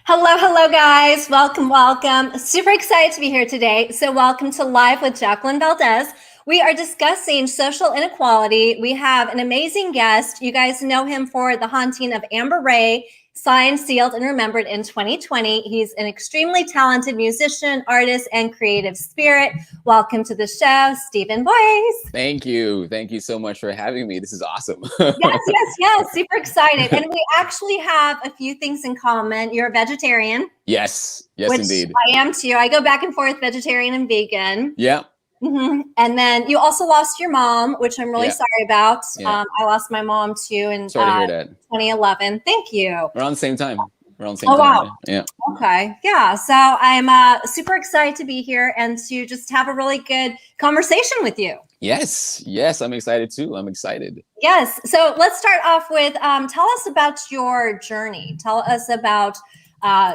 Hello, hello, guys. Welcome, welcome. Super excited to be here today. So, welcome to Live with Jacqueline Valdez. We are discussing social inequality. We have an amazing guest. You guys know him for The Haunting of Amber Ray, signed, sealed, and remembered in 2020. He's an extremely talented musician, artist, and creative spirit. Welcome to the show, Stephen Voyce. Thank you. Thank you so much for having me. This is awesome. Yes. Super excited. And we actually have a few things in common. You're a vegetarian. Yes, Which indeed. I am too. I go back and forth vegetarian and vegan. Yeah. And then you also lost your mom, which I'm really sorry about. Yeah. I lost my mom too in Sorry to hear that. 2011. Thank you. Around the same time. Wow. Yeah. Okay. Yeah. So I'm super excited to be here and to just have a really good conversation with you. Yes. I'm excited too. I'm excited. Yes. So let's start off with tell us about your journey. Tell us about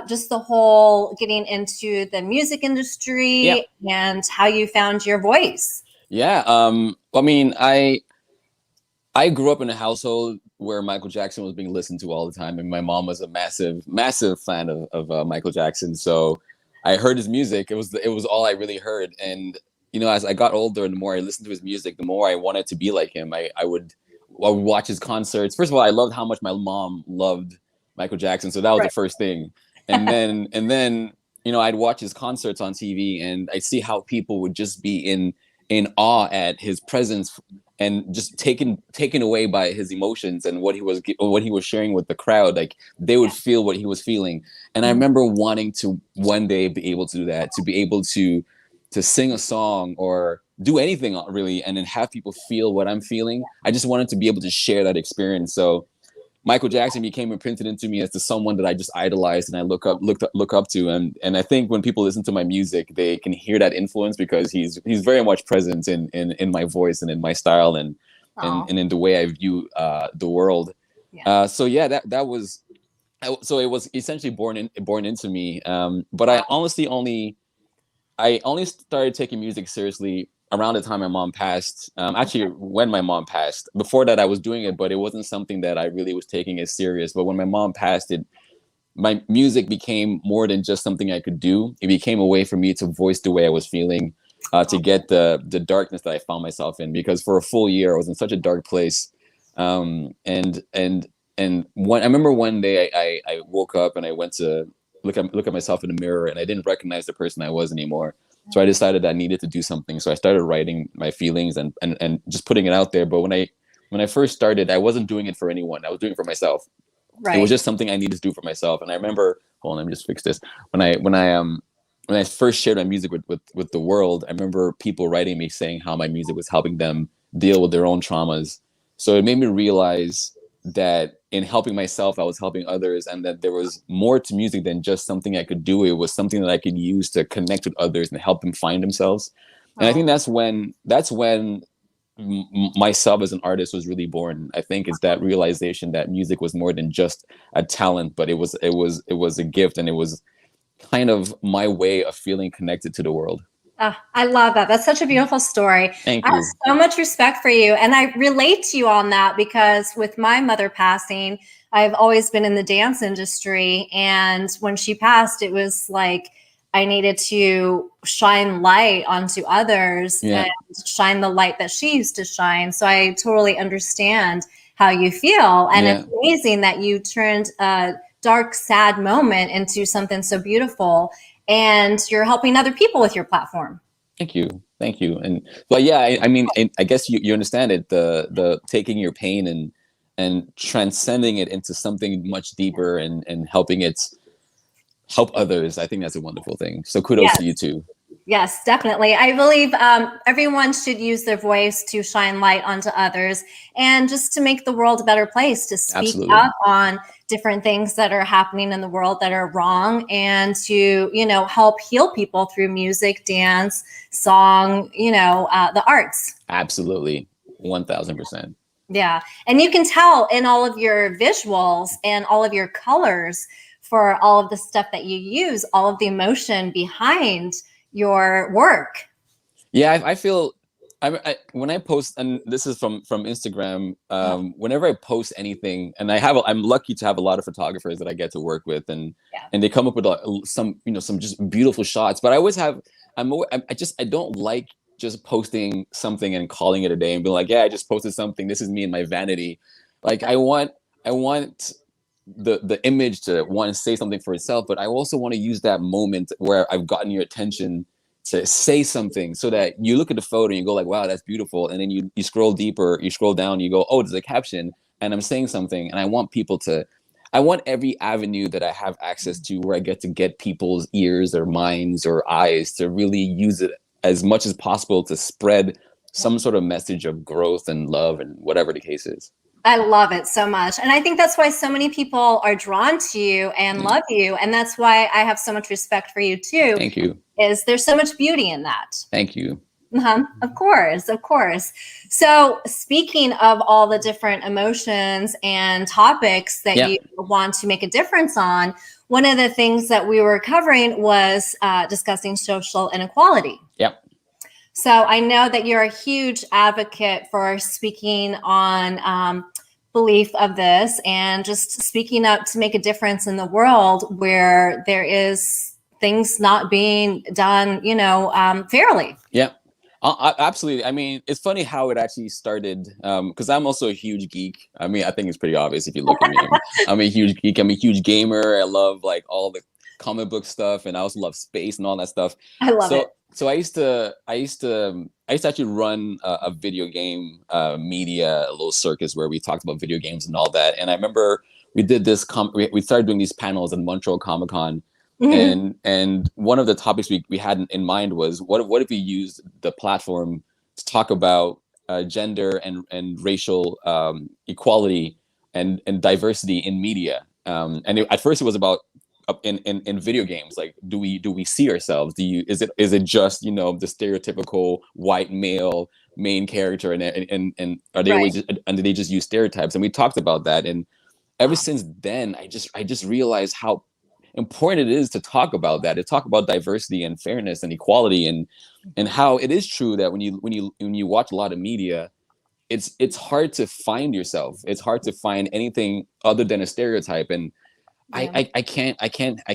just the whole getting into the music industry and how you found your voice. Yeah. I mean, I grew up in a household where Michael Jackson was being listened to all the time, and my mom was a massive fan of Michael Jackson. So I heard his music. It was all I really heard. And as I got older and the more I listened to his music, the more I wanted to be like him. I would watch his concerts. First of all, I loved how much my mom loved Michael Jackson. So that was the first thing. And then I'd watch his concerts on TV, and I'd see how people would just be in awe at his presence and just taken away by his emotions and what he was sharing with the crowd. Like they would feel what he was feeling. And I remember wanting to one day be able to do that, to be able to sing a song or do anything really, and then have people feel what I'm feeling. I just wanted to be able to share that experience. So Michael Jackson became imprinted into me as someone that I just idolized and I look up to. And I think when people listen to my music, they can hear that influence because he's very much present in my voice and in my style and in the way I view the world. Yeah. That was it was essentially born into me. But I honestly only started taking music seriously around the time my mom passed. Actually, when my mom passed. Before that, I was doing it, but it wasn't something that I really was taking as serious. But when my mom passed, my music became more than just something I could do. It became a way for me to voice the way I was feeling, to get the darkness that I found myself in. Because for a full year, I was in such a dark place. And I remember one day I woke up and I went to look at myself in the mirror, and I didn't recognize the person I was anymore. So I decided I needed to do something. So I started writing my feelings and just putting it out there. But when I first started, I wasn't doing it for anyone. I was doing it for myself. Right. It was just something I needed to do for myself. And I remember, hold on, let me just fix this. When I first shared my music with the world, I remember people writing me saying how my music was helping them deal with their own traumas. So it made me realize that in helping myself, I was helping others, and that there was more to music than just something I could do. It was something that I could use to connect with others and help them find themselves. And I think that's when myself as an artist was really born. I think it's that realization that music was more than just a talent, but it was a gift, and it was kind of my way of feeling connected to the world. I love that. That's such a beautiful story. Thank you. I have so much respect for you. And I relate to you on that because with my mother passing, I've always been in the dance industry. And when she passed, it was like I needed to shine light onto others and shine the light that she used to shine. So I totally understand how you feel. And it's amazing that you turned a dark, sad moment into something so beautiful. And you're helping other people with your platform. Thank you. And but I mean, I guess you understand it. The taking your pain and transcending it into something much deeper and helping it help others. I think that's a wonderful thing. So kudos to you too. Yes, definitely. I believe everyone should use their voice to shine light onto others and just to make the world a better place, to speak up on different things that are happening in the world that are wrong, and to, help heal people through music, dance, song, the arts. Absolutely. 1000%. Yeah. And you can tell in all of your visuals and all of your colors for all of the stuff that you use, all of the emotion behind your work. Yeah, I feel When I post, and this is from Instagram, Uh, whenever I post anything, and I'm lucky to have a lot of photographers that I get to work with, and yeah. they come up with some, some just beautiful shots. But I always have, I don't like just posting something and calling it a day and being like, yeah, I just posted something. This is me and my vanity. Like I want the image to want to say something for itself, but I also want to use that moment where I've gotten your attention to say something, so that you look at the photo and you go like, wow, that's beautiful, and then you scroll deeper, you scroll down, you go, oh, there's a caption, and I'm saying something, and I want every avenue that I have access to where I get to get people's ears or minds or eyes to really use it as much as possible to spread some sort of message of growth and love and whatever the case is. I love it so much. And I think that's why so many people are drawn to you and Mm. love you. And that's why I have so much respect for you too, Thank you. is there's so much beauty in that. Thank you. Of course, of course. So, speaking of all the different emotions and topics that Yeah. you want to make a difference on, one of the things that we were covering was discussing social inequality. Yeah. So, I know that you're a huge advocate for speaking on belief of this and just speaking up to make a difference in the world where there is things not being done, fairly. Yeah. Absolutely. I mean, it's funny how it actually started, because I'm also a huge geek. I mean, I think it's pretty obvious if you look at me. I'm a huge geek. I'm a huge gamer. I love like all the comic book stuff, and I also love space and all that stuff. I love it. So I used to actually run a video game media, a little circus where we talked about video games and all that. And I remember we did this. We started doing these panels in Montreal Comic Con, Mhm. and one of the topics we had in mind was what if we used the platform to talk about gender and racial equality and diversity in media. At first it was about in video games, like do we see ourselves, is it just the stereotypical white male main character, and are they Right. always and do they just use stereotypes, and we talked about that. And ever since then I just realized how important it is to talk about that, to talk about diversity and fairness and equality, and how it is true that when you watch a lot of media, it's hard to find yourself. It's hard to find anything other than a stereotype. And Yeah. I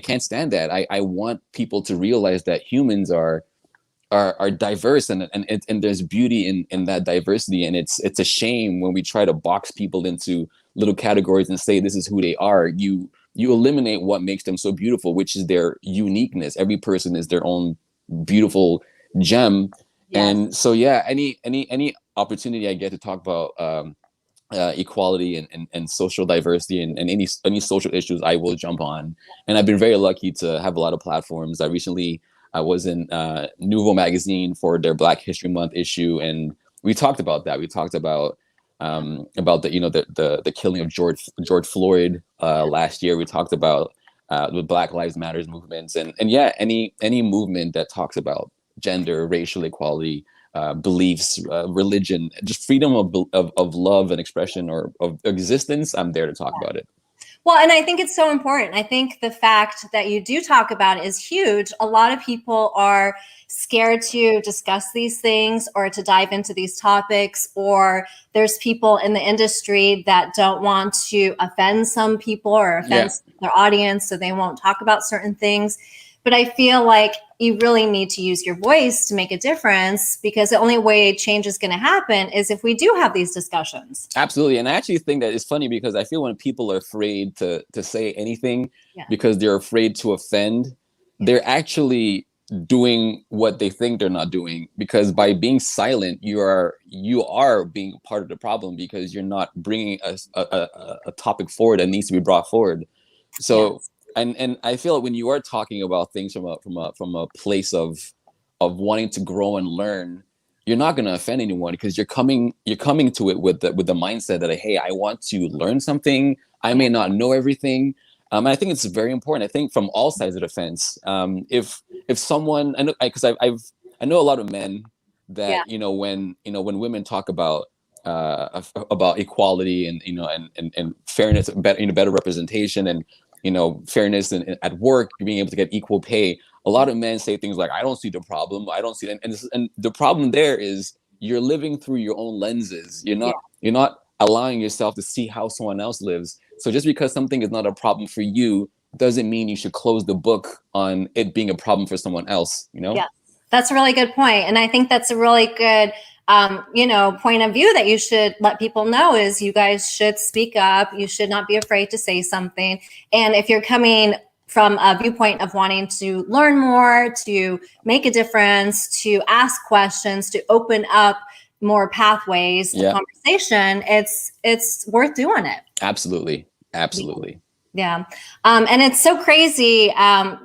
can't stand that. I want people to realize that humans are diverse, and there's beauty in that diversity. And it's a shame when we try to box people into little categories and say this is who they are. You eliminate what makes them so beautiful, which is their uniqueness. Every person is their own beautiful gem. Yes. And so yeah, any opportunity I get to talk about equality and social diversity, and any social issues, I will jump on. And I've been very lucky to have a lot of platforms. I was in Nouveau magazine for their Black History Month issue, and we talked about that. We talked about the killing of George Floyd last year. We talked about the Black Lives Matters movements, and yeah, any movement that talks about gender, racial equality, beliefs, religion, just freedom of love and expression, or of existence. I'm there to talk about it. Well, and I think it's so important. I think the fact that you do talk about it is huge. A lot of people are scared to discuss these things or to dive into these topics, or there's people in the industry that don't want to offend some people or offend Yeah. their audience, so they won't talk about certain things. But I feel like you really need to use your voice to make a difference, because the only way change is going to happen is if we do have these discussions. Absolutely. And I actually think that it's funny, because I feel when people are afraid to say anything Yeah. because they're afraid to offend, they're actually doing what they think they're not doing. Because by being silent, you are being part of the problem, because you're not bringing a topic forward that needs to be brought forward. So, Yes. and I feel like when you are talking about things from a place of wanting to grow and learn, you're not going to offend anyone, because you're coming to it with the mindset that, hey, I want to learn something. I may not know everything. And I think it's very important. I think from all sides of the fence, if someone, I know, because I know a lot of men Yeah. that when women talk about equality, and and fairness, better representation, and fairness at work, being able to get equal pay. A lot of men say things like, "I don't see the problem. I don't see," and the problem there is you're living through your own lenses. Yeah. You're not allowing yourself to see how someone else lives. So just because something is not a problem for you doesn't mean you should close the book on it being a problem for someone else, you know? Yeah, that's a really good point. And I think that's a really good, point of view that you should let people know is you guys should speak up. You should not be afraid to say something. And if you're coming from a viewpoint of wanting to learn more, to make a difference, to ask questions, to open up more pathways of conversation, it's worth doing it. Absolutely. Absolutely. Yeah. And it's so crazy,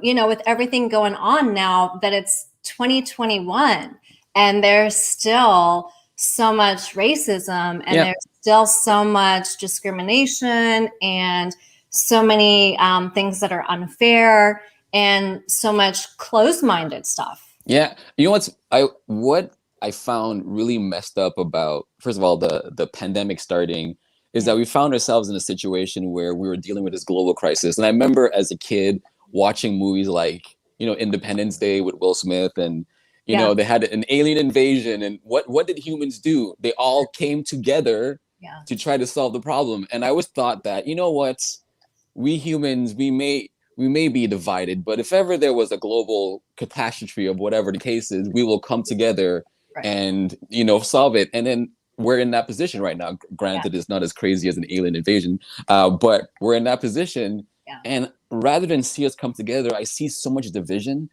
with everything going on now that it's 2021 and there's still so much racism and there's still so much discrimination and so many things that are unfair and so much closed-minded stuff. Yeah. You know what I found really messed up about, first of all, the pandemic starting is that we found ourselves in a situation where we were dealing with this global crisis. And I remember as a kid watching movies like, Independence Day with Will Smith and, they had an alien invasion. And what did humans do? They all came together to try to solve the problem. And I always thought that, you know what, we humans, we may be divided, but if ever there was a global catastrophe of whatever the case is, we will come together and, solve it. And then we're in that position right now. Granted, it's not as crazy as an alien invasion, but we're in that position. And rather than see us come together, I see so much division.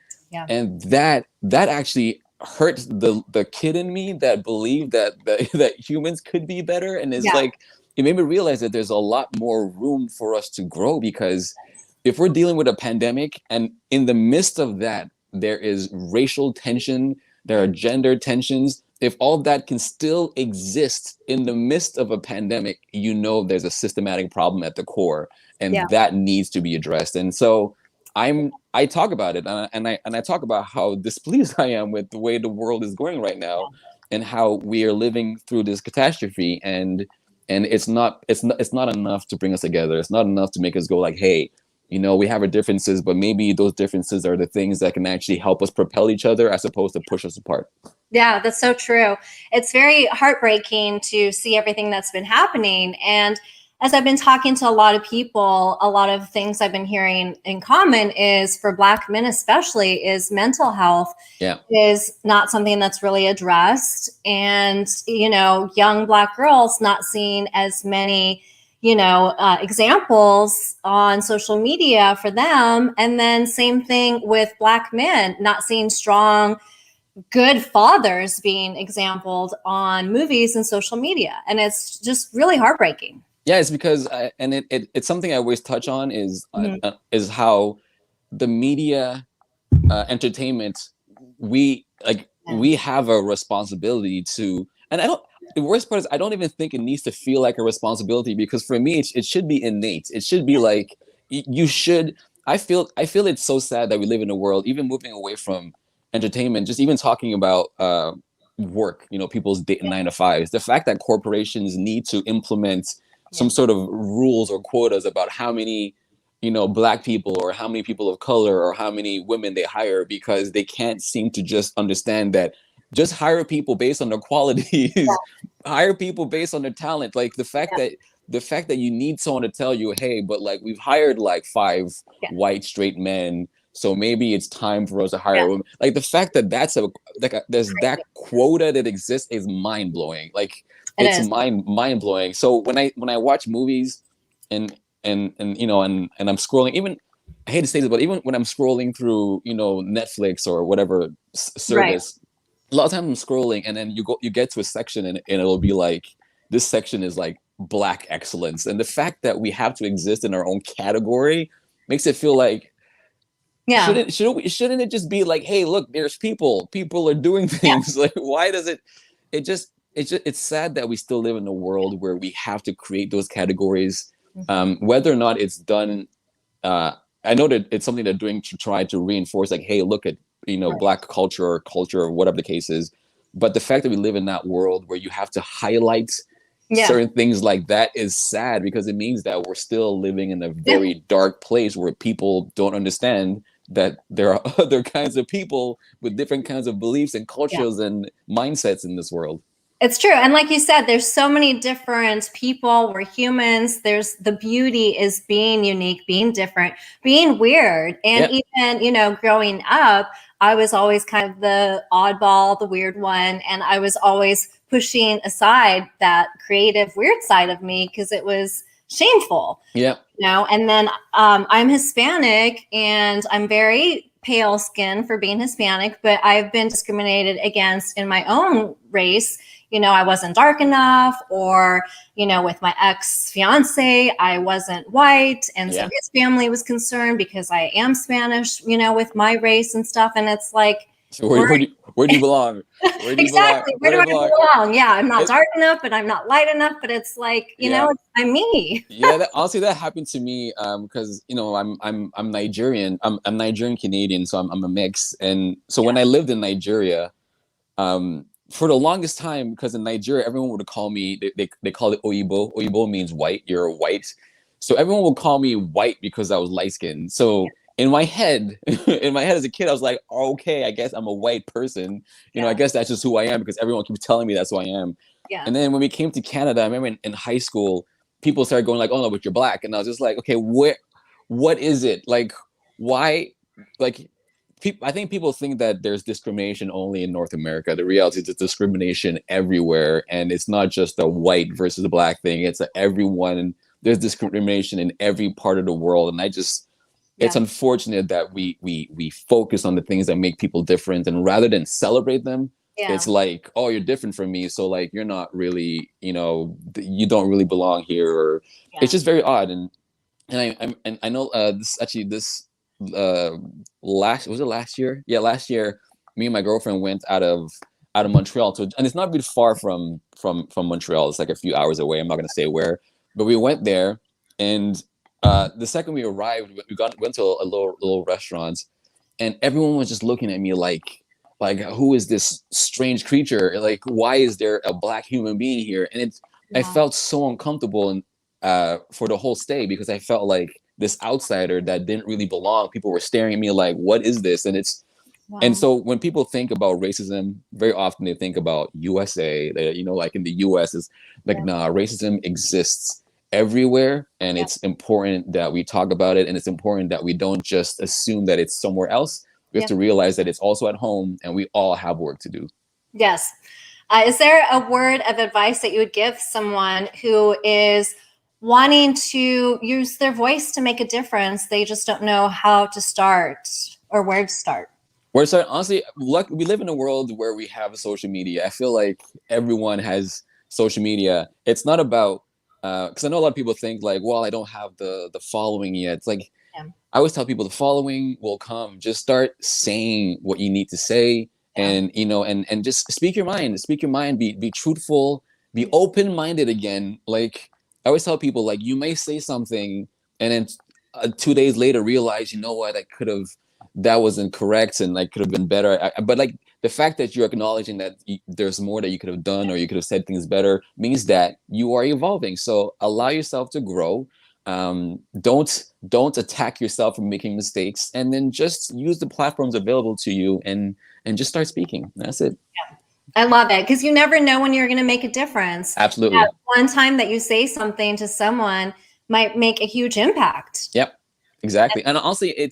And that actually hurts the kid in me that believed that humans could be better. And it's like, it made me realize that there's a lot more room for us to grow, because if we're dealing with a pandemic and in the midst of that, there is racial tension, there are gender tensions. If all that can still exist in the midst of a pandemic, there's a systematic problem at the core, and that needs to be addressed. And so I talk about it, and I talk about how displeased I am with the way the world is going right now, and how we are living through this catastrophe, and it's not enough to bring us together. It's not enough to make us go like, hey, we have our differences, but maybe those differences are the things that can actually help us propel each other as opposed to push us apart. Yeah, that's so true. It's very heartbreaking to see everything that's been happening. And as I've been talking to a lot of people, a lot of things I've been hearing in common is for Black men especially is mental health is not something that's really addressed. And, young Black girls not seeing as many examples on social media for them. And then same thing with Black men, not seeing strong, good fathers being exampled on movies and social media. And it's just really heartbreaking. Yeah, it's because, it's something I always touch on is how the media, entertainment, we have a responsibility to, and the worst part is I don't even think it needs to feel like a responsibility, because for me, it should be innate. It should be like, you should, I feel it's so sad that we live in a world, even moving away from entertainment, just even talking about, work, people's 9 to 5s, the fact that corporations need to implement some sort of rules or quotas about how many, Black people or how many people of color or how many women they hire, because they can't seem to just understand that just hire people based on their qualities, hire people based on their talent. Like the fact that you need someone to tell you, hey, but like we've hired like 5 white straight men, so maybe it's time for us to hire a woman. Like the fact that there's that quota that exists is mind blowing. Like it's mind blowing. So when I watch movies and I'm scrolling, even, I hate to say this, but even when I'm scrolling through, Netflix or whatever service, a lot of times I'm scrolling and then you get to a section and it'll be like, this section is like Black excellence. And the fact that we have to exist in our own category makes it feel like, shouldn't it just be like, hey, look, there's people are doing things. Like, why does it's sad that we still live in a world where we have to create those categories, whether or not it's done. I know that it's something they're doing to try to reinforce, like, hey, look at, Black culture or whatever the case is. But the fact that we live in that world where you have to highlight certain things like that is sad, because it means that we're still living in a very dark place where people don't understand that there are other kinds of people with different kinds of beliefs and cultures and mindsets in this world. It's true. And like you said, there's so many different people. We're humans. There's the beauty is being unique, being different, being weird. And Yeah. even, growing up, I was always kind of the oddball, the weird one. And I was always pushing aside that creative, weird side of me because it was shameful. Yeah. And then I'm Hispanic and I'm very pale skin for being Hispanic, but I've been discriminated against in my own race. I wasn't dark enough, or, with my ex-fiance, I wasn't white. And so Yeah. his family was concerned because I am Spanish, with my race and stuff. And it's like, So where do you belong? Where do you exactly. belong? Where do I belong? Yeah, I'm not It, dark enough, but I'm not light enough. But it's like, yeah. I'm me. Yeah, honestly, that happened to me because I'm Nigerian. I'm Nigerian Canadian, so I'm a mix. And so when I lived in Nigeria, for the longest time, because in Nigeria, everyone would call me, they call it Oyibo. Oyibo means white. You're white. So everyone would call me white because I was light skinned. So in my head, in my head as a kid, I was like, oh, okay, I guess I'm a white person. I guess that's just who I am because everyone keeps telling me that's who I am. Yeah. And then when we came to Canada, I remember in high school, people started going like, oh no, but you're black. And I was just like, okay, what is it? Like, why? Like, I think people think that there's discrimination only in North America. The reality is there's discrimination everywhere. And it's not just a white versus a black thing. It's everyone. There's discrimination in every part of the world. And it's unfortunate that we focus on the things that make people different. And rather than celebrate them, it's like, oh, you're different from me. So like, you're not really, you don't really belong here. Or it's just very odd. And I know this last year? Yeah, last year, me and my girlfriend went out of Montreal to, and it's not really far from Montreal. It's like a few hours away. I'm not gonna say where, but we went there, and the second we arrived, went to a little restaurant, and everyone was just looking at me like who is this strange creature? Like, why is there a black human being here? And I felt so uncomfortable and for the whole stay because I felt like this outsider that didn't really belong. People were staring at me like, what is this? And and so when people think about racism, very often they think about USA. Like in the US, is like, nah, racism exists everywhere, and it's important that we talk about it, and it's important that we don't just assume that it's somewhere else. We have to realize that it's also at home, and we all have work to do. Yes. Is there a word of advice that you would give someone who is wanting to use their voice to make a difference? They just don't know how to start or where to start. Honestly, we live in a world where we have social media. I feel like everyone has social media. It's not about, because I know a lot of people think like, well, I don't have the following yet. It's like, I always tell people the following will come. Just start saying what you need to say, and and just speak your mind. Be truthful, be open-minded again. Like I always tell people, like, you may say something and then 2 days later realize, you know what, that wasn't correct and like could have been better. But like the fact that you're acknowledging that there's more that you could have done, or you could have said things better, means that you are evolving. So allow yourself to grow. Don't attack yourself for making mistakes, and then just use the platforms available to you and just start speaking. That's it. I love it, because you never know when you're going to make a difference. Absolutely. That one time that you say something to someone might make a huge impact. Yep, exactly. And honestly,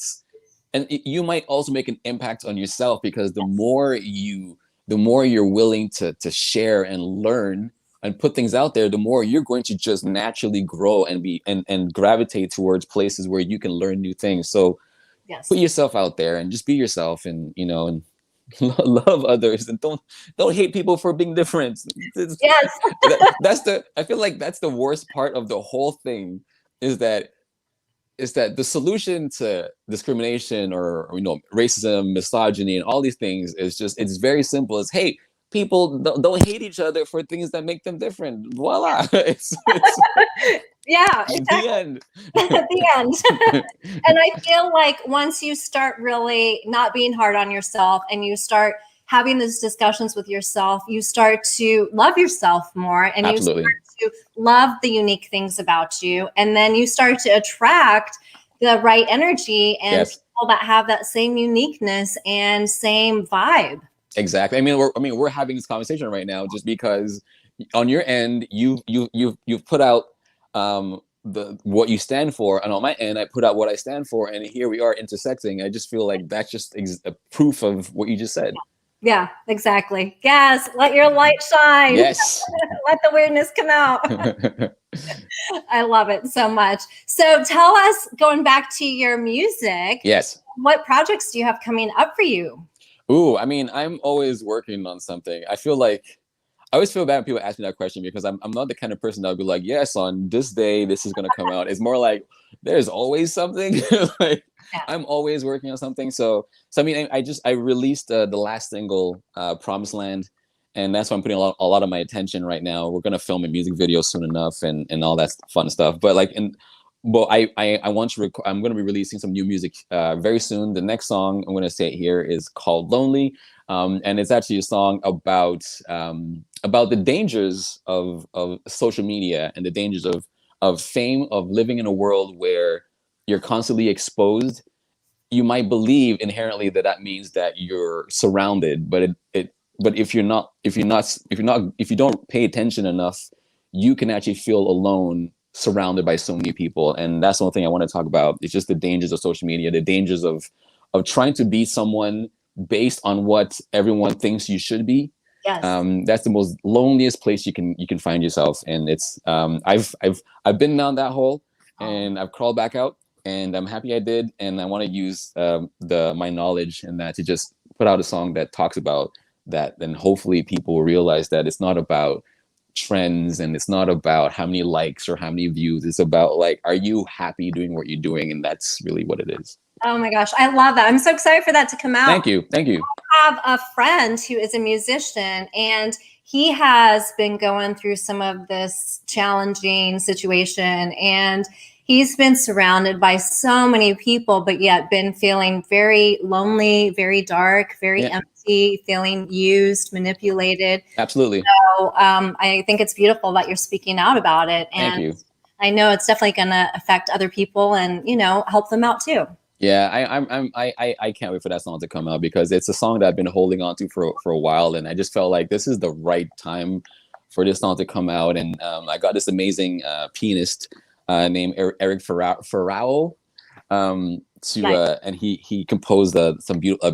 you might also make an impact on yourself, because the more you're willing to share and learn and put things out there, the more you're going to just naturally grow and and gravitate towards places where you can learn new things. So put yourself out there and just be yourself, and and love others, and don't hate people for being different. I feel like that's the worst part of the whole thing, is that the solution to discrimination or racism, misogyny, and all these things is just, it's very simple. It's, hey, people don't hate each other for things that make them different. Voila. it's yeah, exactly. The end. The end. And I feel like once you start really not being hard on yourself, and you start having those discussions with yourself, you start to love yourself more, and Absolutely. you start to love the unique things about you. And then you start to attract the right energy and people that have that same uniqueness and same vibe. Exactly. We're having this conversation right now just because on your end you've put out the what you stand for, and on my end I put out what I stand for, and here we are intersecting. I just feel like that's just a proof of what you just said. Yeah, exactly. Yes, let your light shine. Yes. Let the weirdness come out. I love it so much. So tell us, going back to your music, Yes. what projects do you have coming up for you? Ooh, I'm always working on something. I always feel bad when people ask me that question because I'm not the kind of person that would be like, yes, on this day, this is going to come out. It's more like there's always something. Like Yeah. I'm always working on something. So I released the last single, Promised Land, and that's why I'm putting a lot of my attention right now. We're going to film a music video soon enough and all that fun stuff. But I want to I'm going to be releasing some new music very soon. The next song I'm going to say it here is called Lonely. And it's actually a song about the dangers of social media and the dangers of fame, of living in a world where you're constantly exposed. You might believe inherently that that means that you're surrounded, but if you don't pay attention enough, you can actually feel alone surrounded by so many people. And that's the one thing I want to talk about. It's just the dangers of social media, the dangers of trying to be someone based on what everyone thinks you should be. Yes. That's the most loneliest place you can find yourself. And it's I've been down that hole and I've crawled back out, and I'm happy I did. And I want to use my knowledge and that to just put out a song that talks about that. Then hopefully people will realize that it's not about trends and it's not about how many likes or how many views. It's about, like, are you happy doing what you're doing? And that's really what it is. Oh my gosh, I love that. I'm so excited for that to come out. Thank you. I have a friend who is a musician, and he has been going through some of this challenging situation, and he's been surrounded by so many people, but yet been feeling very lonely, very dark, very empty, feeling used, manipulated. Absolutely. So I think it's beautiful that you're speaking out about it. And Thank you. I know it's definitely going to affect other people and, help them out too. Yeah, I can't wait for that song to come out because it's a song that I've been holding on to for a while, and I just felt like this is the right time for this song to come out. And I got this amazing pianist named Eric Ferrao Nice. and he composed a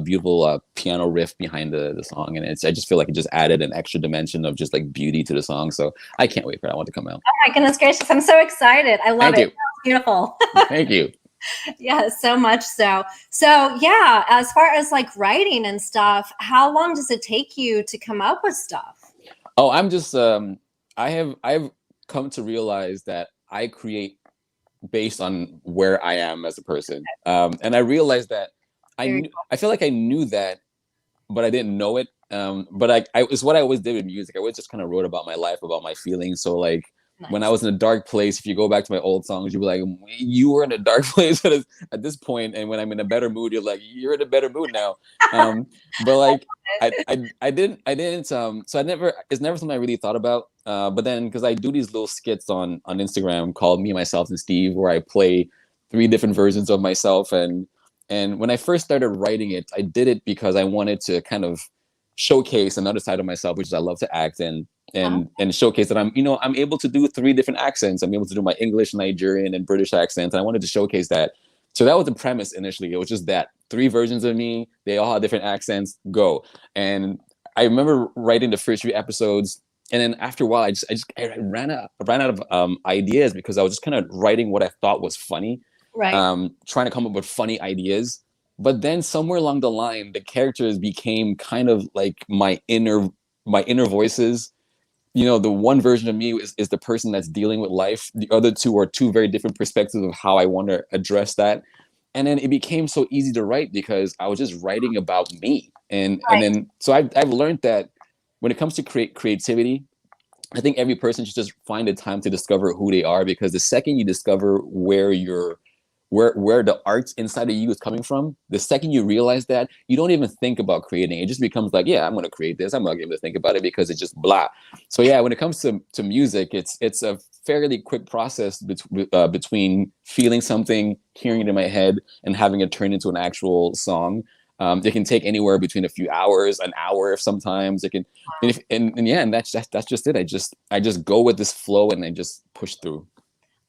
beautiful piano riff behind the song, and I just feel like it just added an extra dimension of just like beauty to the song. So I can't wait for that one to come out. Oh my goodness gracious, I'm so excited. I love Thank it. you. It's beautiful. Thank you. Yeah, so much so. So yeah, as far as like writing and stuff, how long does it take you to come up with stuff? Oh, I'm just I've come to realize that I create based on where I am as a person. And I realized that I feel like I knew that, but I didn't know it. But it's what I always did with music. I always just kind of wrote about my life, about my feelings. So like when I was in a dark place, if you go back to my old songs, you'd be like, you were in a dark place at this point. And when I'm in a better mood, you're like, you're in a better mood now. But like I didn't so it's never something I really thought about. But then because I do these little skits on Instagram called Me, Myself, and Steve, where I play 3 different versions of myself. And when I first started writing it, I did it because I wanted to kind of showcase another side of myself, which is I love to act and showcase that I'm able to do 3 different accents. I'm able to do my English, Nigerian, and British accents. And I wanted to showcase that. So that was the premise initially. It was just that 3 versions of me, they all have different accents, go. And I remember writing the first 3 episodes. And then after a while, I ran out of ideas because I was just kind of writing what I thought was funny, Right. trying to come up with funny ideas. But then somewhere along the line, the characters became kind of like my inner voices. The one version of me is the person that's dealing with life. The other 2 are 2 very different perspectives of how I want to address that. And then it became so easy to write because I was just writing about me. And then so I've learned that when it comes to creativity, I think every person should just find a time to discover who they are, because the second you discover where the art inside of you is coming from, the second you realize that, you don't even think about creating. It just becomes like, yeah, I'm going to create this. I'm not going to think about it because it's just blah. So yeah, when it comes to music, it's a fairly quick process between feeling something, hearing it in my head, and having it turn into an actual song. It can take anywhere between a few hours, an hour, sometimes it can, and that's just it. I just go with this flow and I just push through.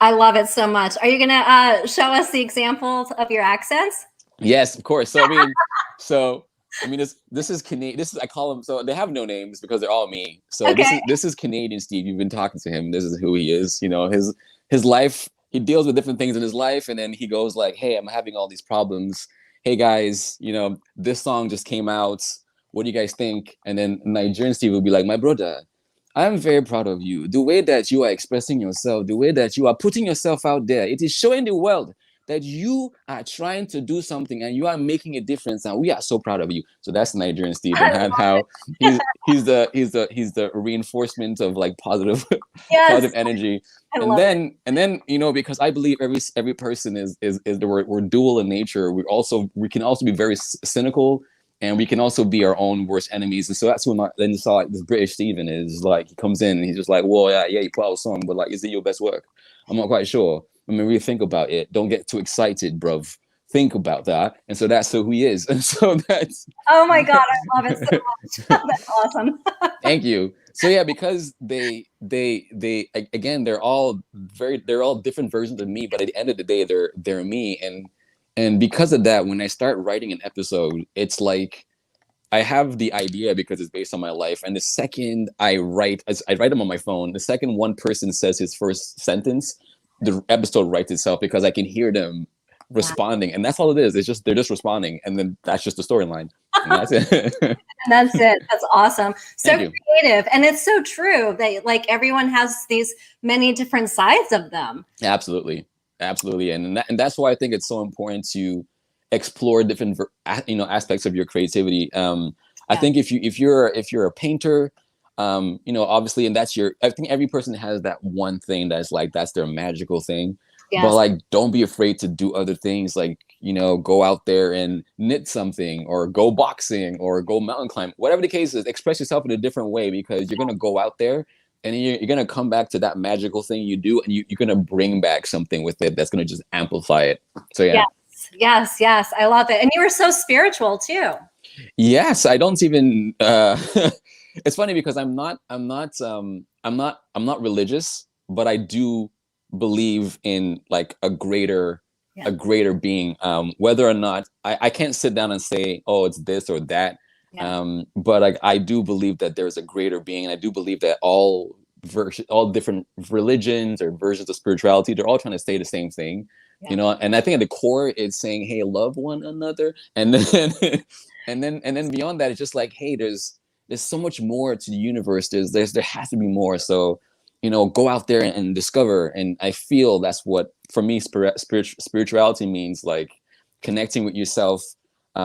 I love it so much. Are you gonna show us the examples of your accents? Yes, of course. So I mean, this is Canadian. This is, I call them, so they have no names because they're all me. So Okay. this is Canadian Steve. You've been talking to him. This is who he is. You know, his life. He deals with different things in his life, and then he goes like, "Hey, I'm having all these problems. Hey guys, you know, this song just came out. What do you guys think?" And then Nigerian Steve will be like, "My brother, I'm very proud of you. The way that you are expressing yourself, the way that you are putting yourself out there, it is showing the world that you are trying to do something and you are making a difference, and we are so proud of you." So that's Nigerian Steve, and how he's the reinforcement of like positive Yes. positive energy. And then you know, because I believe every person is we're dual in nature. We can also be very cynical, and we can also be our own worst enemies. And so that's when then you saw like this British Steven is like, he comes in and he's just like, well, yeah, you put out a song, but like, is it your best work? I'm not quite sure. I mean, really think about it. Don't get too excited, bruv. Think about that. And so that's who he is. And so that's, oh my God, I love it so much. That's awesome. thank you. So yeah, because they again, they're all different versions of me, but at the end of the day, they're me. And because of that, when I start writing an episode, it's like I have the idea because it's based on my life. And the second I write them on my phone, the second one person says his first sentence, the episode writes itself because I can hear them responding. And that's all it is. It's just, they're just responding. And then that's just the storyline. And that's it. That's it. That's awesome. So Thank you. creative. And it's so true that like everyone has these many different sides of them. Absolutely. Absolutely. And that's why I think it's so important to explore different, you know, aspects of your creativity. I think if you're a painter, you know, obviously, and I think every person has that one thing that's like, that's their magical thing. Yes. But like, don't be afraid to do other things. Like, you know, go out there and knit something, or go boxing, or go mountain climb, whatever the case is. Express yourself in a different way, because you're going to go out there and you're going to come back to that magical thing you do, and you're going to bring back something with it that's going to just amplify it. So yeah. Yes. I love it. And you were so spiritual too. Yes, I don't even it's funny because I'm not religious, but I do believe in like a greater being, whether or not I can't sit down and say, oh, it's this or that. But like, I do believe that there's a greater being, and I do believe that all different religions or versions of spirituality, they're all trying to say the same thing. You know, and I think at the core it's saying, hey, love one another. And then and then beyond that, it's just like, hey, there's so much more to the universe. There has to be more. So, you know, go out there and discover. And I feel that's what, for me, spirituality means, like connecting with yourself,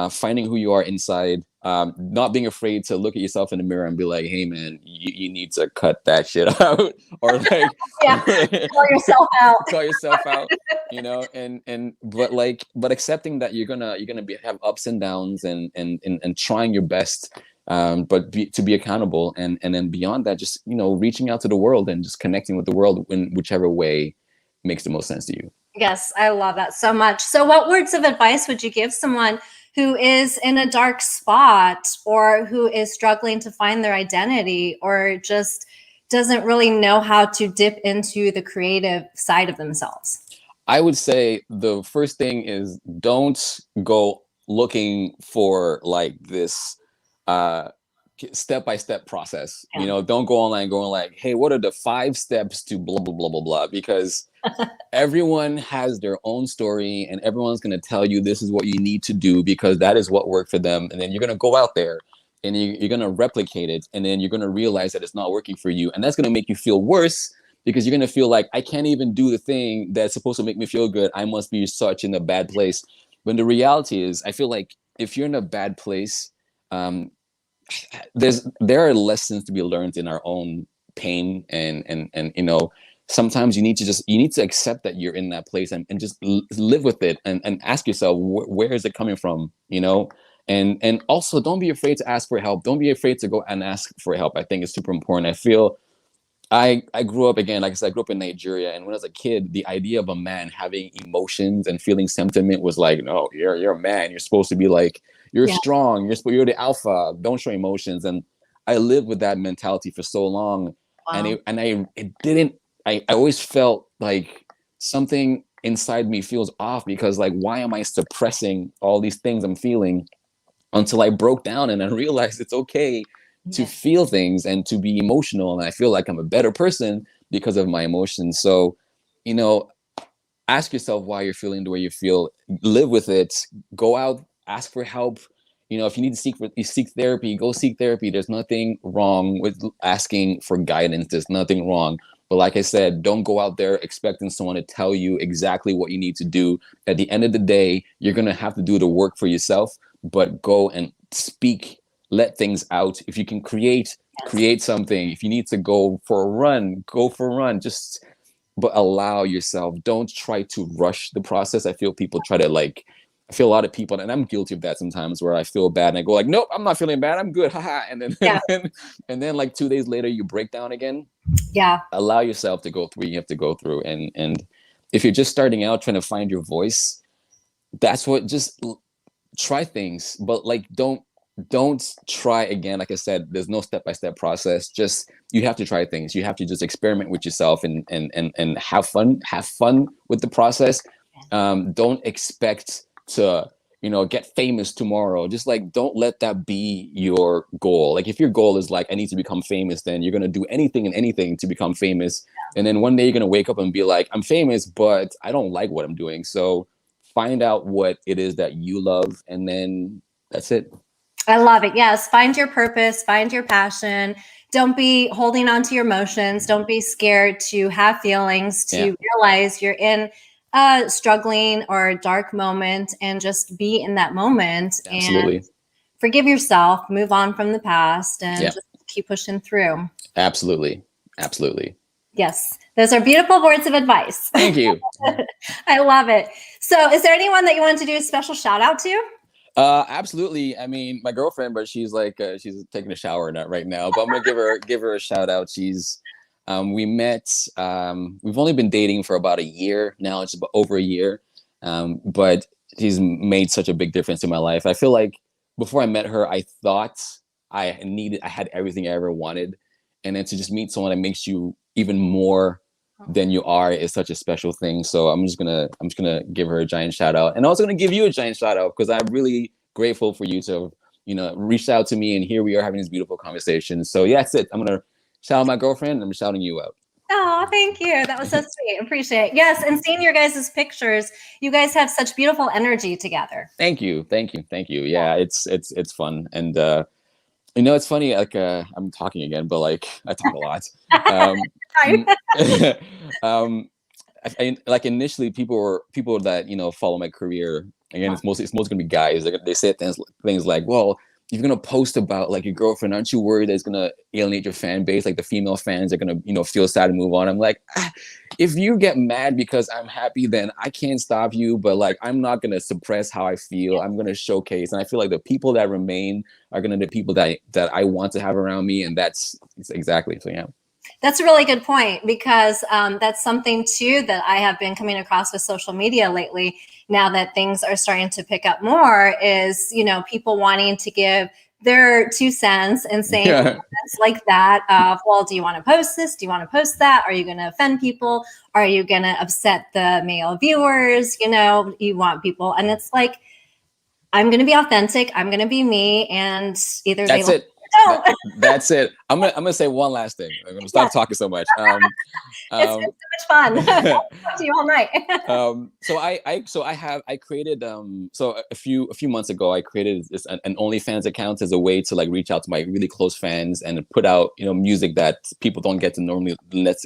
finding who you are inside, not being afraid to look at yourself in the mirror and be like, hey man, you need to cut that shit out, or like call yourself out. You know, but accepting that you're gonna have ups and downs, and trying your best, but to be accountable, and then beyond that, just, you know, reaching out to the world and just connecting with the world in whichever way makes the most sense to you. Yes, I love that so much. So what words of advice would you give someone who is in a dark spot, or who is struggling to find their identity, or just doesn't really know how to dip into the creative side of themselves? I would say the first thing is, don't go looking for like this step-by-step process. You know, don't go online going like, hey, what are the 5 steps to blah blah blah blah blah, because everyone has their own story, and everyone's going to tell you this is what you need to do because that is what worked for them. And then you're going to go out there and you're going to replicate it, and then you're going to realize that it's not working for you, and that's going to make you feel worse, because you're going to feel like, I can't even do the thing that's supposed to make me feel good. I must be such in a bad place. When the reality is, I feel like if you're in a bad place, there are lessons to be learned in our own pain, and you know, sometimes you need to accept that you're in that place, and just live with it, and ask yourself, where is it coming from, you know? And also, don't be afraid to ask for help. Don't be afraid to go and ask for help. I think it's super important. I feel I grew up again, like I said, I grew up in Nigeria, and when I was a kid, the idea of a man having emotions and feeling sentiment was like, no, you're a man. You're supposed to be like you're Yeah. strong. You're the alpha. Don't show emotions. And I lived with that mentality for so long, and Wow. it didn't. I always felt like something inside me feels off because like why am I suppressing all these things I'm feeling until I broke down and I realized it's okay to Yeah. feel things and to be emotional. And I feel like I'm a better person because of my emotions. So, you know, ask yourself why you're feeling the way you feel, live with it, go out, ask for help. You know, if you need to seek therapy, go seek therapy. There's nothing wrong with asking for guidance. There's nothing wrong. But like I said, don't go out there expecting someone to tell you exactly what you need to do. At the end of the day, you're going to have to do the work for yourself, but go and speak, let things out. If you can Yes. create something. If you need to go for a run, go for a run. Just but allow yourself. Don't try to rush the process. I feel people try to like. I feel a lot of people, and I'm guilty of that sometimes, where I feel bad and I go like, "Nope, I'm not feeling bad. I'm good." Haha. And then, Yeah. and then like 2 days later, you break down again. Yeah. Allow yourself to go through what you have to go through, and if you're just starting out trying to find your voice, that's what just try things, but like don't try again. Like I said, there's no step-by-step process. Just you have to try things. You have to just experiment with yourself and have fun with the process. Don't expect to get famous tomorrow. Just like don't let that be your goal. Like if your goal is like I need to become famous, then you're gonna do anything and anything to become famous, and then one day you're gonna wake up and be like I'm famous but I don't like what I'm doing. So find out what it is that you love, and then that's it. I love it. Yes. Find your purpose, find your passion. Don't be holding on to your emotions. Don't be scared to have feelings, Yeah, to realize you're in a struggling or a dark moment, and just be in that moment and absolutely. forgive yourself, move on from the past, and Yeah, just keep pushing through. absolutely. Absolutely. Yes. Those are beautiful words of advice. Thank you. I love it. So, is there anyone that you want to do a special shout out to? Absolutely. I mean, my girlfriend, but she's like she's taking a shower not right now. But I'm gonna give her a shout out. She's we met. We've only been dating for about a year now. It's about over a year. But she's made such a big difference in my life. I feel like before I met her, I thought I had everything I ever wanted, and then to just meet someone that makes you even more than you are is such a special thing. So I'm just gonna give her a giant shout out, and also gonna give you a giant shout out because I'm really grateful for you to reach out to me, and here we are having this beautiful conversation. So yeah, that's it. I'm gonna shout out my girlfriend, and I'm shouting you out. Oh, thank you. That was so sweet. Appreciate it. Yes, and seeing your guys' pictures, you guys have such beautiful energy together. Thank you, thank you, thank you. Yeah, it's fun, and it's funny. Like I'm talking again, but like I talk a lot. Um, um, like initially people that follow my career again. It's mostly gonna be guys. They say things like, "Well, if you're gonna post about like your girlfriend, aren't you worried that it's gonna alienate your fan base? Like the female fans are gonna feel sad and move on." I'm like, if you get mad because I'm happy, then I can't stop you. But like, I'm not gonna suppress how I feel. I'm gonna showcase, and I feel like the people that remain are gonna be the people that I want to have around me, and that's exactly so. Yeah. That's a really good point because that's something too that I have been coming across with social media lately. Now that things are starting to pick up more, is people wanting to give their 2 cents and saying Yeah. comments like that of, well, do you want to post this? Do you want to post that? Are you going to offend people? Are you going to upset the male viewers? You want people, and it's like, I'm going to be authentic. I'm going to be me, and either they That's like it. it or don't. That's it. I'm gonna say one last thing. I'm gonna stop Yes, talking so much. it's been so much fun. Talk to you all night. So I created so a few months ago I created an OnlyFans account as a way to like reach out to my really close fans and put out music that people don't get to normally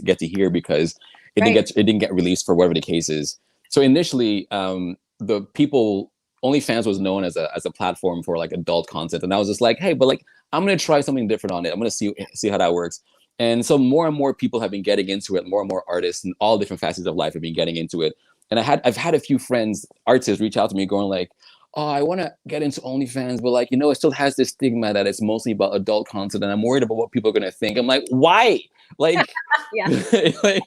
get to hear because Right. it didn't get released for whatever the case is. So initially, the people OnlyFans was known as a platform for like adult content, and I was just like, hey, but like I'm gonna try something different on it. I'm gonna see how that works. And so more and more people have been getting into it. More and more artists in all different facets of life have been getting into it. And I've had a few friends, artists, reach out to me, going like, oh, I want to get into OnlyFans, but like, it still has this stigma that it's mostly about adult content, and I'm worried about what people are gonna think. I'm like, why? Like, Yeah. like,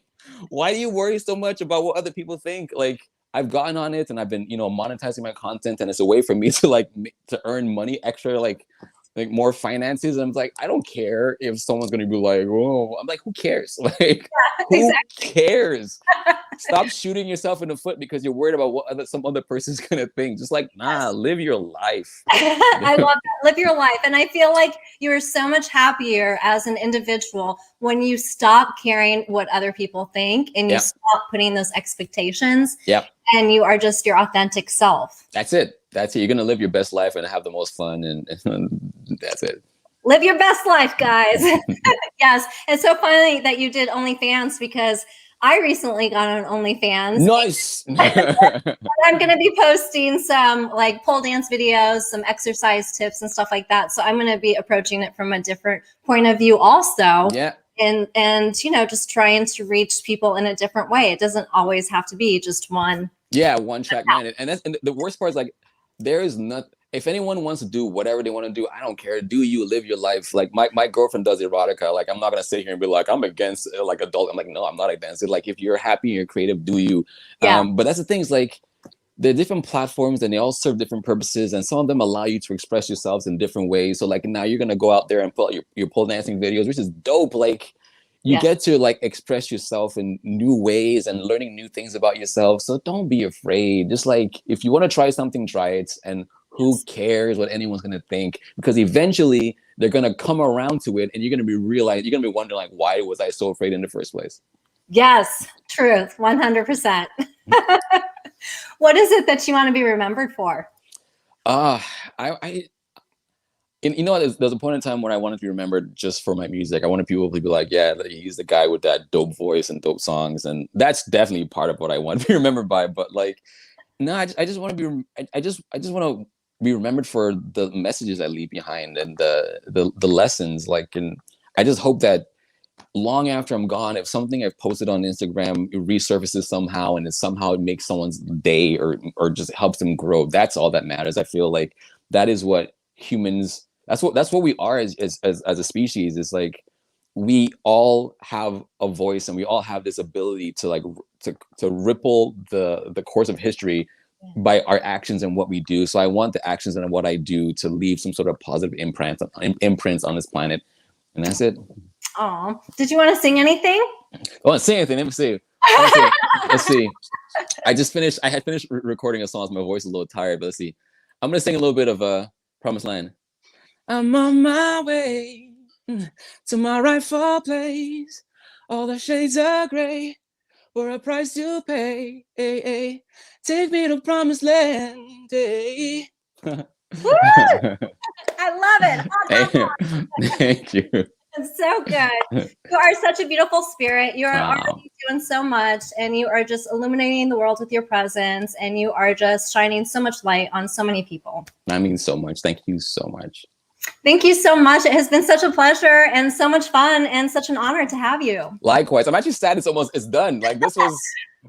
why do you worry so much about what other people think? Like, I've gotten on it and I've been, monetizing my content, and it's a way for me to like to earn money extra, like more finances. And I'm like, I don't care if someone's gonna be like, oh, I'm like, who cares? Like, who Exactly. cares? Stop shooting yourself in the foot because you're worried about what some other person's gonna think. Just like, nah, live your life. I love that. Live your life. And I feel like you are so much happier as an individual when you stop caring what other people think and you Yep. stop putting those expectations. Yep. And you are just your authentic self. That's it. That's it. You're gonna live your best life and have the most fun, and that's it. Live your best life, guys. Yes. It's so funny that you did OnlyFans because I recently got on OnlyFans. Nice. I'm going to be posting some like pole dance videos, some exercise tips and stuff like that. So I'm going to be approaching it from a different point of view also. Yeah. And just trying to reach people in a different way. It doesn't always have to be just one. Yeah, one track mind. And the worst part is like, there is not. If anyone wants to do whatever they want to do, I don't care. Do you live your life? Like my girlfriend does erotica. Like, I'm not gonna sit here and be like, I'm against like adult. I'm like, no, I'm not against it. Like, if you're happy and you're creative, do you? Yeah. But that's the thing is like, there are different platforms and they all serve different purposes, and some of them allow you to express yourselves in different ways. So like, now you're gonna go out there and put your pole dancing videos, which is dope. Like, you get to like express yourself in new ways and learning new things about yourself. So don't be afraid. Just like, if you want to try something, try it. And who cares what anyone's going to think? Because eventually they're going to come around to it, and you're going to be wondering like, why was I so afraid in the first place? Yes, truth, 100%. What is it that you want to be remembered for? There's a point in time when I wanted to be remembered just for my music. I wanted people to be like, yeah, he's the guy with that dope voice and dope songs. And that's definitely part of what I want to be remembered by. But like, no, I just want to be, I just want to be remembered for the messages I leave behind and the lessons. Like, and I just hope that long after I'm gone, if something I've posted on Instagram resurfaces somehow, and it makes someone's day or just helps them grow, that's all that matters. I feel like that is what humans, that's what we are as a species. Is like, we all have a voice and we all have this ability to like to ripple the course of history by our actions and what we do. So I want the actions and what I do to leave some sort of positive imprints on this planet, and that's it. Oh, did you want to sing anything? I want to sing anything. Let me see. Let's see. I had finished recording a song. So my voice is a little tired, but let's see. I'm gonna sing a little bit of Promised Land. I'm on my way to my rightful place. All the shades are gray, for a price to pay. Take me to Promised Land. I love it. Thank you. It's so good. You are such a beautiful spirit. You are already doing so much, and you are just illuminating the world with your presence, and you are just shining so much light on so many people. That means so much. Thank you so much. Thank you so much. It has been such a pleasure and so much fun and such an honor to have you. Likewise. I'm actually sad it's done. Like, this was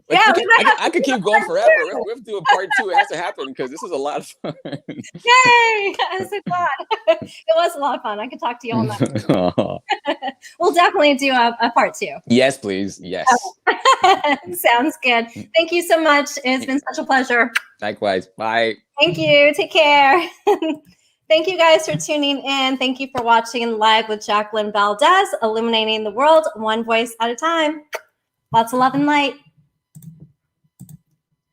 like, yeah, I could keep going forever. We have to do a part 2. It has to happen because this is a lot of fun. Yay! I'm so glad. It was a lot of fun. I could talk to you all night. We'll definitely do a part 2. Yes, please. Yes. Sounds good. Thank you so much. It's been such a pleasure. Likewise. Bye. Thank you. Take care. Thank you guys for tuning in. Thank you for watching Live with Jacqueline Valdez, illuminating the world one voice at a time. Lots of love and light.